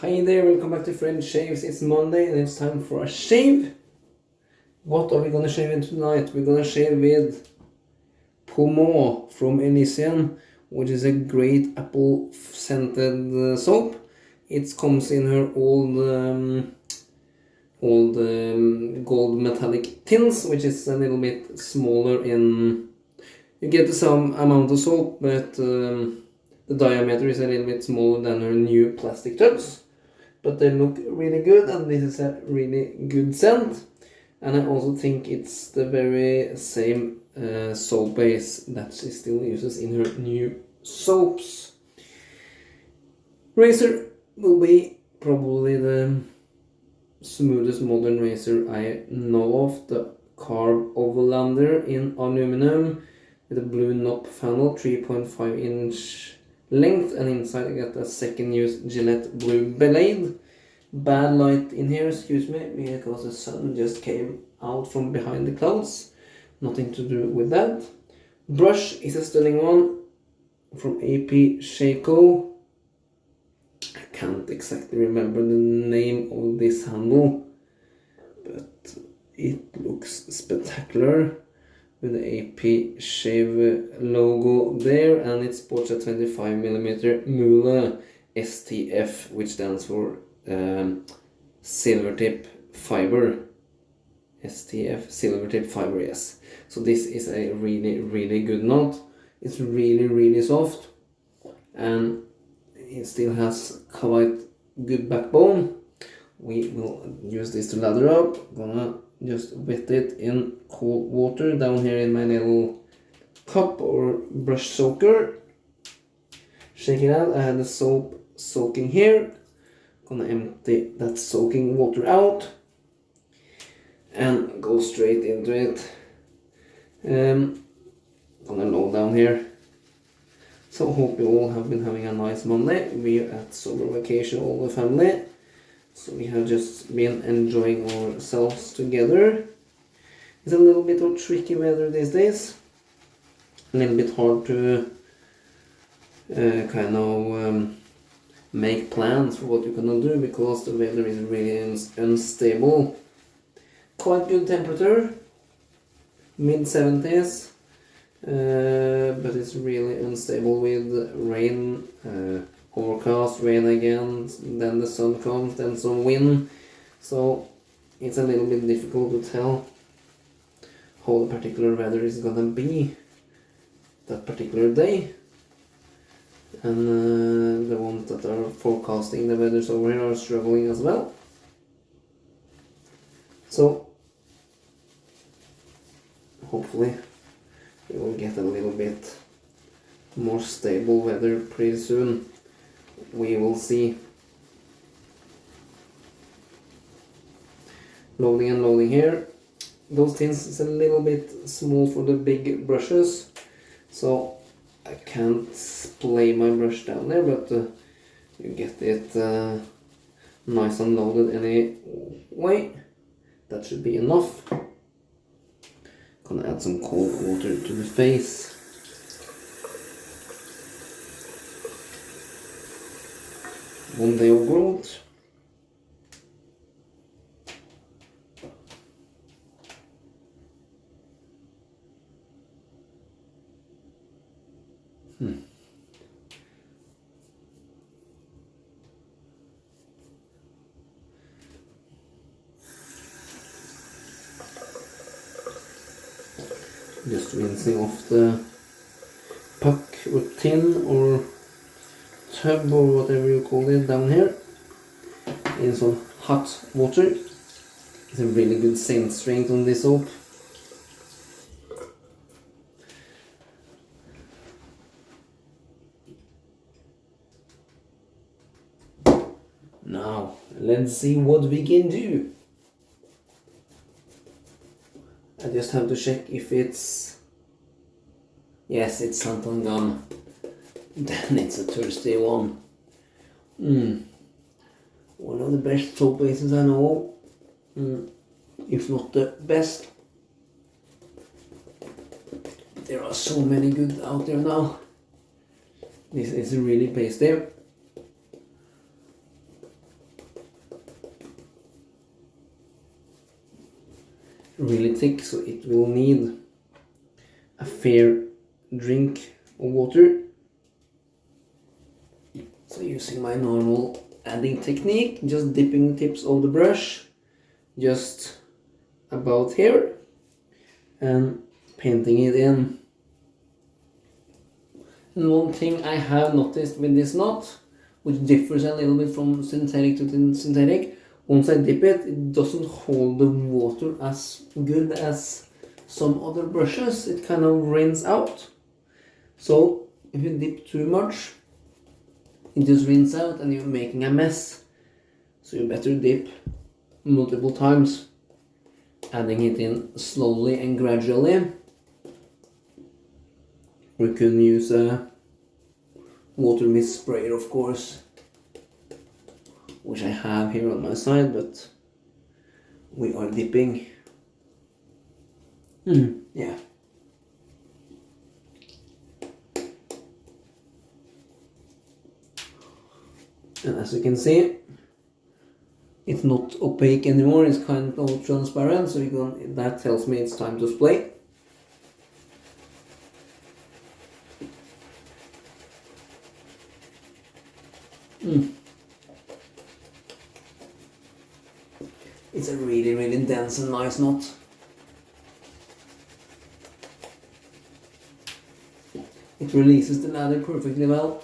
Hi there, welcome back to French Shaves. It's Monday and it's time for a shave. What are we gonna shave in tonight? We're gonna shave with Pommeu from Elysian, which is a great apple scented soap. It comes in her old gold metallic tins, which is a little bit smaller in... You get the same amount of soap, but the diameter is a little bit smaller than her new plastic tubs. But they look really good, and this is a really good scent. And I also think it's the very same soap base that she still uses in her new soaps. Razor will be probably the smoothest modern razor I know of, the Karve Overlander in aluminum with a blue knob funnel, 3.5 inch length, and inside I got a second use Gillette blue blade. Bad light in here, excuse me, because the sun just came out from behind the clouds. Nothing to do with that. Brush is a stunning one from AP Shaco. I can't exactly remember the name of this handle, but it looks spectacular with the AP Shave logo there, and it sports a 25mm Mühle STF, which stands for silver tip fiber. STF, silver tip fiber, yes. So this is a really good knot. It's really soft, and it still has quite good backbone. We will use this to lather up. Gonna just wet it in cold water down here in my little cup or brush soaker. Shake it out. I had the soap soaking here. Gonna empty that soaking water out and go straight into it. Gonna load down here. So hope you all have been having a nice Monday. We're at summer vacation, all the family. So we have just been enjoying ourselves together. It's a little bit of tricky weather these days. A little bit hard to make plans for what you're gonna do, because the weather is really unstable. Quite good temperature, mid-70s, but it's really unstable with rain, overcast, rain again, then the sun comes, then some wind. So it's a little bit difficult to tell how the particular weather is gonna be that particular day. And the ones that are forecasting the weathers over here are struggling as well. So hopefully we will get a little bit more stable weather pretty soon. We will see. Loading and loading here. Those tins is a little bit small for the big brushes, so I can't splay my brush down there, but you get it nice and loaded anyway. That should be enough. Gonna add some cold water to the face. One day of growth. Just rinsing off the puck or tin or tub or whatever you call it down here in some hot water. It's a really good scent strength on this soap. Now let's see what we can do. I just have to check if it's... Yes, it's Santon gum. Then it's a Thursday one. One of the best soap bases I know. If not the best. There are so many good out there now. This is really pasty. really thick, so it will need a fair drink of water. So using my normal adding technique, just dipping the tips of the brush just about here and painting it in. And one thing I have noticed with this knot, which differs a little bit from synthetic to synthetic, once I dip it, it doesn't hold the water as good as some other brushes. It kind of rinses out. So if you dip too much, it just rinses out and you're making a mess. So you better dip multiple times, adding it in slowly and gradually. We can use a water mist sprayer, of course, which I have here on my side, but we are dipping. Yeah. And as you can see, it's not opaque anymore, it's kind of transparent, so that tells me it's time to spray. It's a really, really dense and nice knot. It releases the lather perfectly well.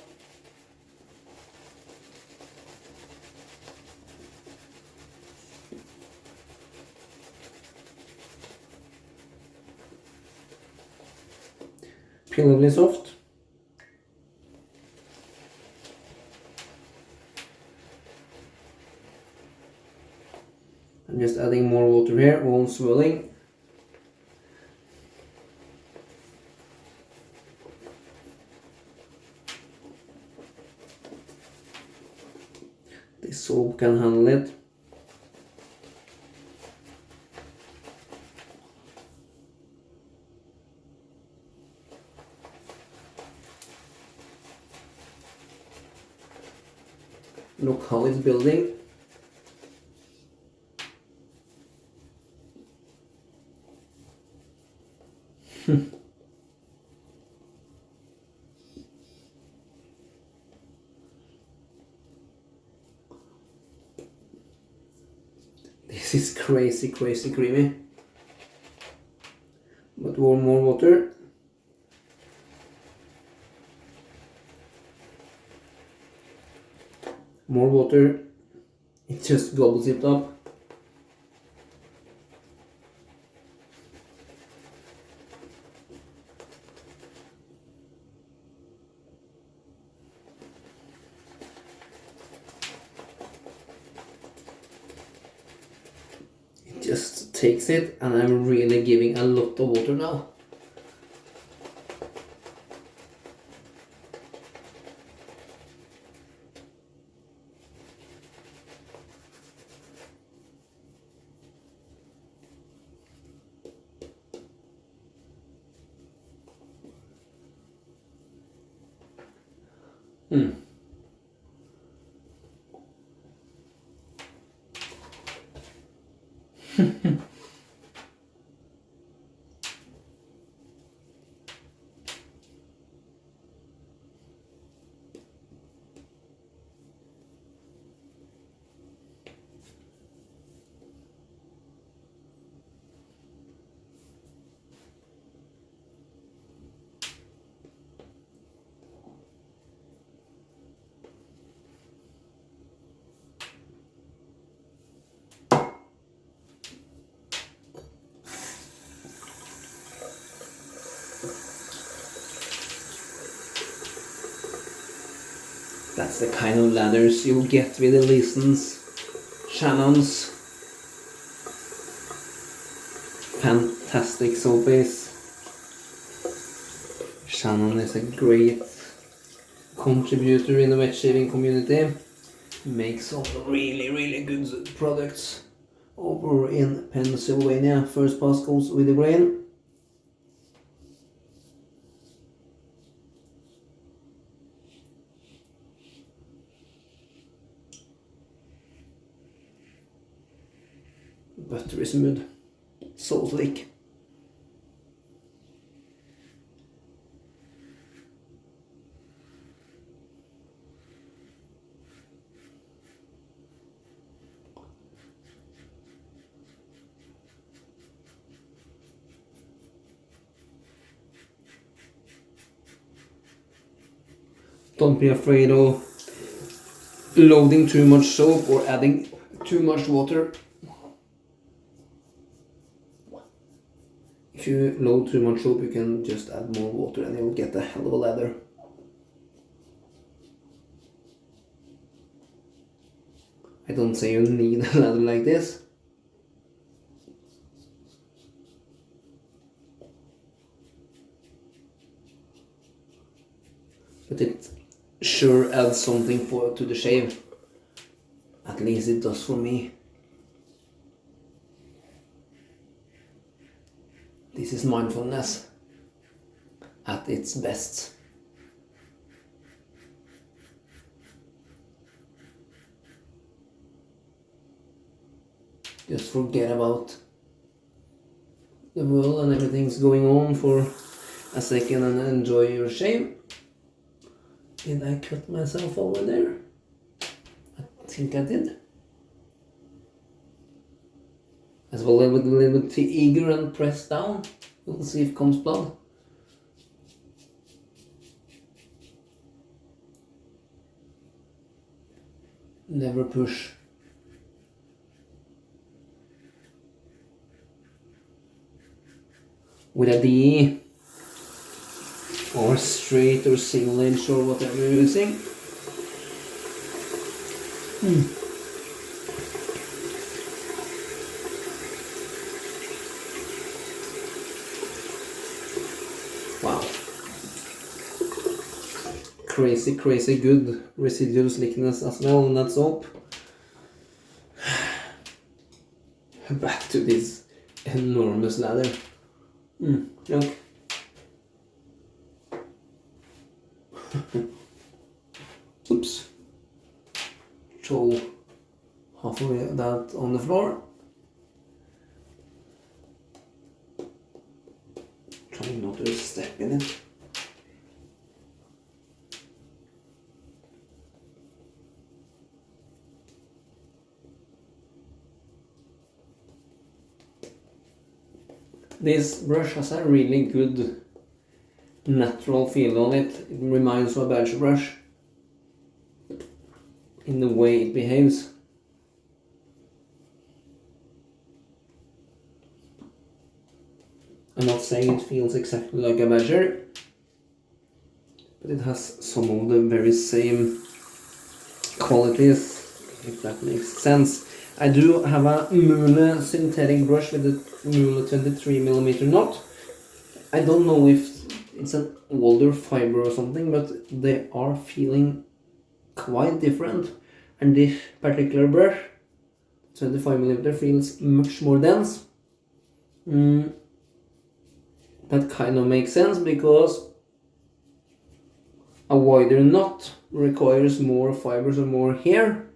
Relatively soft. I'm just adding more water here while swirling. This soap can handle it. Look how it's building. This is crazy, crazy creamy. But more water. More water. It just gobbles it up. Just takes it, and I'm really giving a lot of water now. That's the kind of ladders you'll get with Elysians, Shannons. Fantastic soap base. Shannon is a great contributor in the wet shaving community. Makes some really, really good products over in Pennsylvania. First pass goes with the grain. Butter is smooth. Salt slick. Don't be afraid of loading too much soap or adding too much water. If you load too much soap, you can just add more water and you'll get a hell of a lather. I don't say you need a lather like this. But it sure adds something to the shave. At least it does for me. This is mindfulness at its best. Just forget about the world and everything's going on for a second and enjoy your shave. Did I cut myself over there? I think I did. As well, a little bit eager and press down. We'll see if comes blood. Never push. With a DE or straight or single inch or whatever you're using. Wow. Crazy good residual slickness as well on that soap. Back to this enormous lather. Look. Oops. Throw half of that on the floor. Trying not to step in it. This brush has a really good natural feel on it. It reminds of a badger brush in the way it behaves. I'm not saying it feels exactly like a badger, but it has some of the very same qualities, if that makes sense. I do have a Mühle synthetic brush with a Mühle 23mm knot. I don't know if it's an older fiber or something, but they are feeling quite different. And this particular brush, 25mm, feels much more dense. That kind of makes sense because a wider knot requires more fibers or more hair.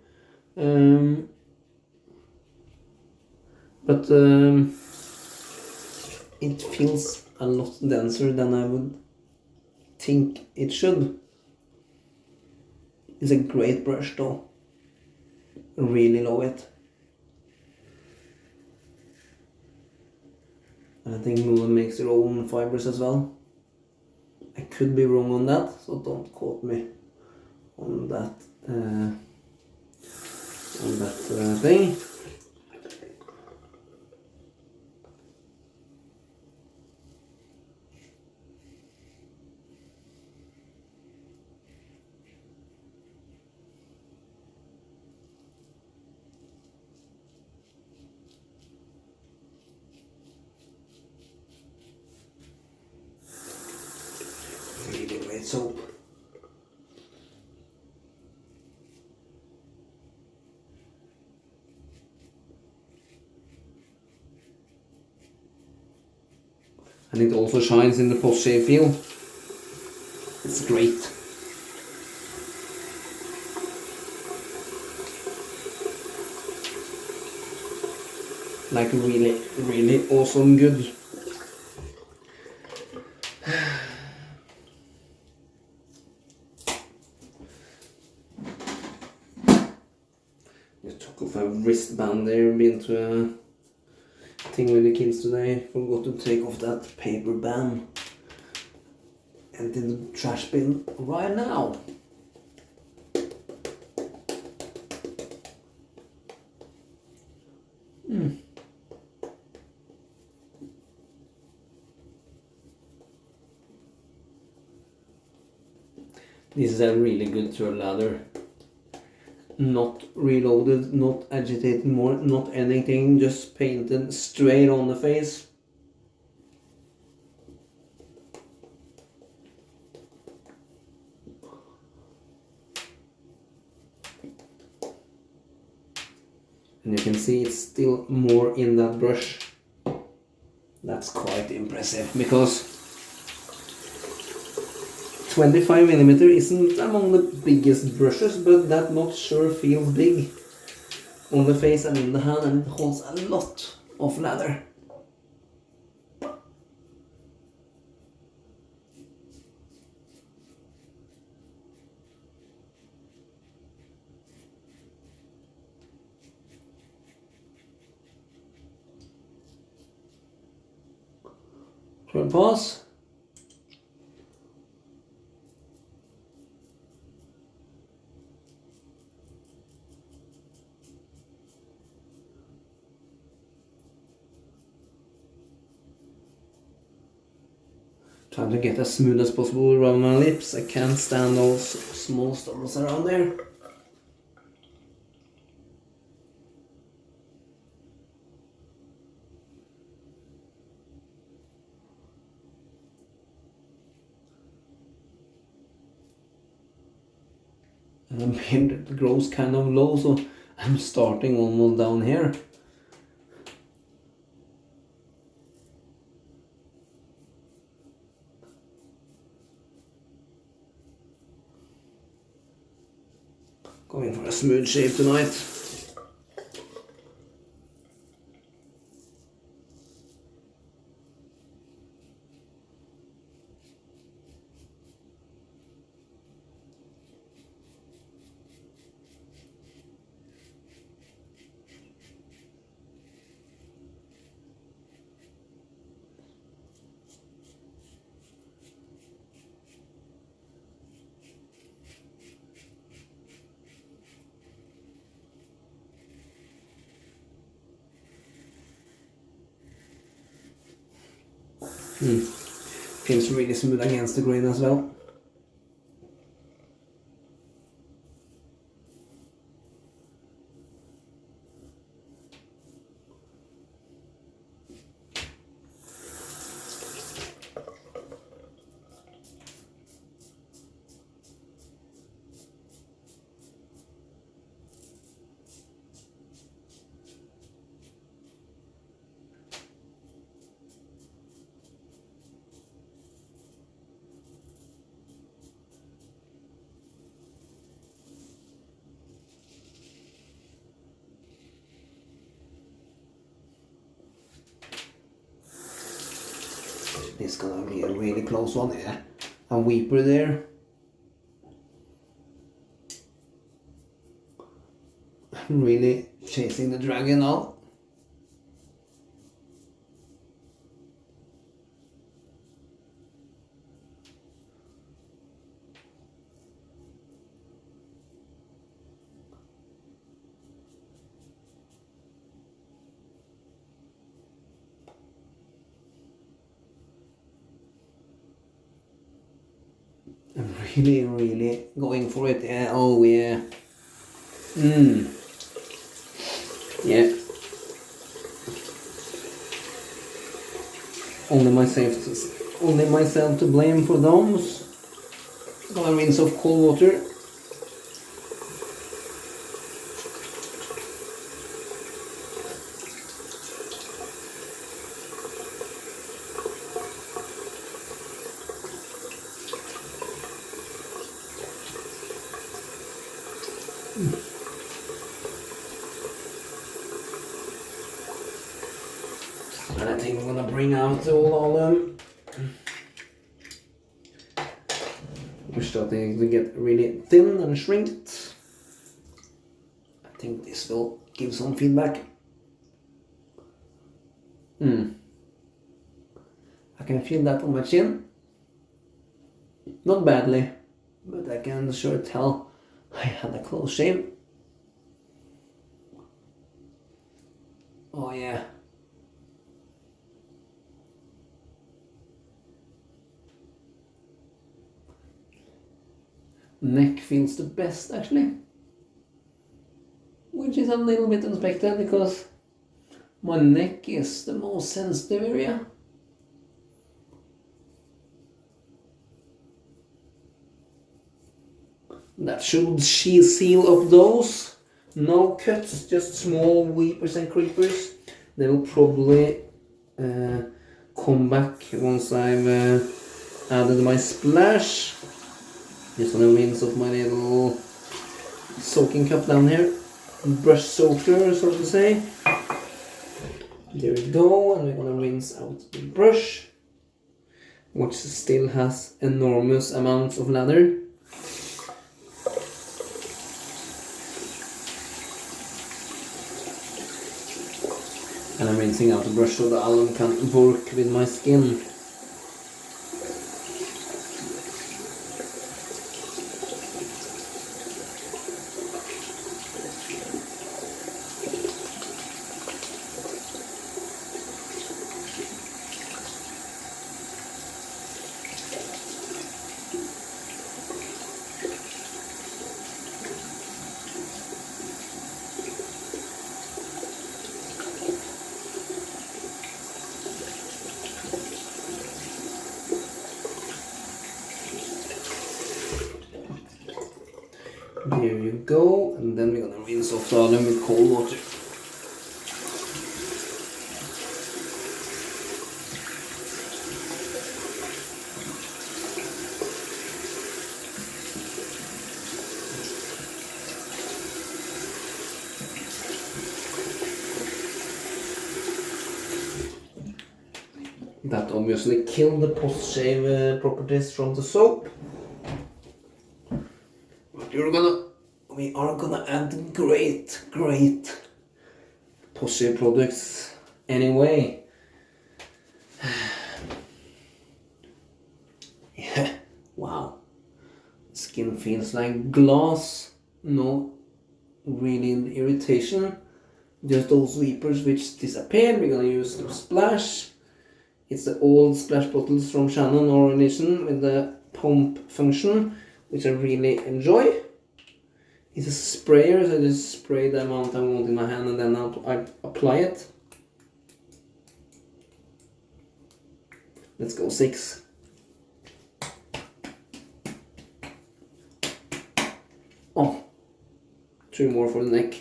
But it feels a lot denser than I would think it should. It's a great brush though. I really love it. And I think Mühle makes their own fibers as well. I could be wrong on that, so don't quote me on that thing. Really great soap. And it also shines in the post-shave feel. It's great. like really, really awesome good. Just took off a wristband there, been to a thing with the kids today, forgot to take off that paper band. And in the trash bin right now. This is a really good turn ladder. Not reloaded, not agitated more, not anything, just painted straight on the face. And you can see it's still more in that brush. That's quite impressive, because 25mm isn't among the biggest brushes, but that not sure feels big on the face and in the hand, and it holds a lot of lather. Shall pause? Trying to get as smooth as possible around my lips. I can't stand those small stubbles around there. And my beard grows kind of low, so I'm starting almost down here. Going for a smooth shape tonight. Feels really smooth against the grain as well. This is gonna be a really close one. Yeah, a weeper there. I'm really chasing the dragon now. I'm really going for it. Yeah. Oh yeah. Yeah. Only myself to blame for those. Gonna rinse off cold water. gonna bring out the old alum. We're starting to get really thin and shrinked. I think this will give some feedback. I can feel that on my chin. Not badly, but I can sure tell I had a close shave. Oh yeah. Neck feels the best actually, which is a little bit unexpected because my neck is the most sensitive area. That should seal up those. No cuts, just small weepers and creepers. They will probably come back once I've added my splash. Just on the rinse of my little soaking cup down here. Brush soaker, so to say. There we go, and we're gonna rinse out the brush, which still has enormous amounts of lather. And I'm rinsing out the brush so the alum can work with my skin. There you go, and then we're gonna rinse off the alum with cold water. That obviously killed the post-shave properties from the soap. We are gonna add great post-shave products anyway. Yeah, wow. Skin feels like glass. No really irritation. Just those weepers which disappeared. We're gonna use the splash. It's the old splash bottles from Shannon or Elysian with the pump function, which I really enjoy. It's a sprayer, so I just spray the amount I want in my hand and then I apply it. Let's go 6. Oh, 2 more for the neck.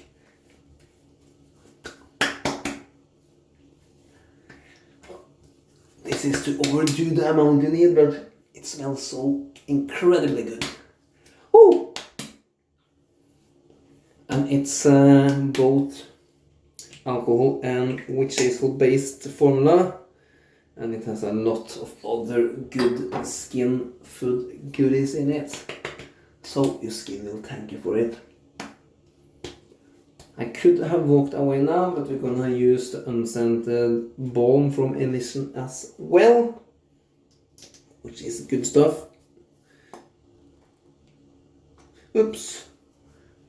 This is to overdo the amount you need, but it smells so incredibly good. Woo! And it's both alcohol and witch hazel based formula, and it has a lot of other good skin food goodies in it, so your skin will thank you for it. I could have walked away now, but we're gonna use the unscented Balm from Elysian as well, which is good stuff. Oops.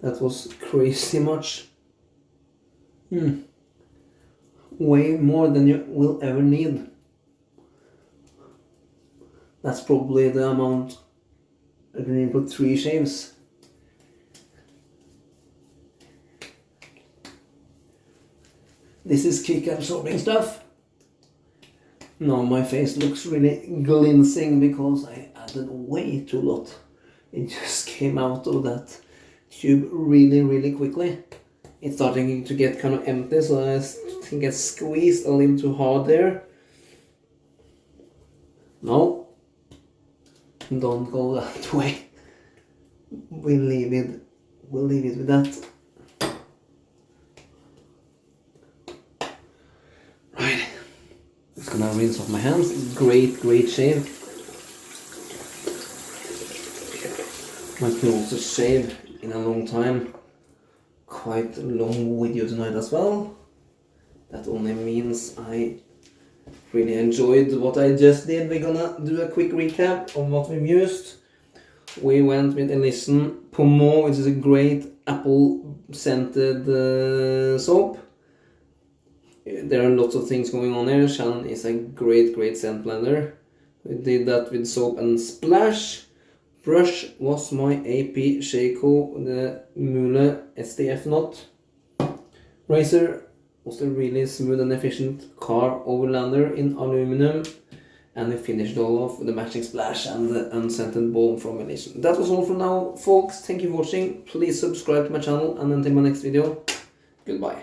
That was crazy much. Way more than you will ever need. That's probably the amount I need for 3 shaves. This is kick absorbing stuff. Now my face looks really glistening because I added way too lot. It just came out of that tube really quickly. It's starting to get kind of empty, so I think I squeezed a little too hard there. No, don't go that way. We'll leave it with that. Right, let's rinse off my hands. Great shave. My closest shave in a long time. Quite a long video tonight as well. That only means I really enjoyed what I just did. We're gonna do a quick recap of what we've used. We went with Elysian Pommeu, which is a great apple scented soap. There are lots of things going on here. Shannon is a great scent blender. We did that with soap and splash. Brush was my AP Shaco, the Mühle STF knot. Razor was a really smooth and efficient Karve Overlander in aluminum. And we finished all off with the matching splash and the unscented balm from Elysian. That was all for now, folks. Thank you for watching. Please subscribe to my channel, and until my next video, goodbye.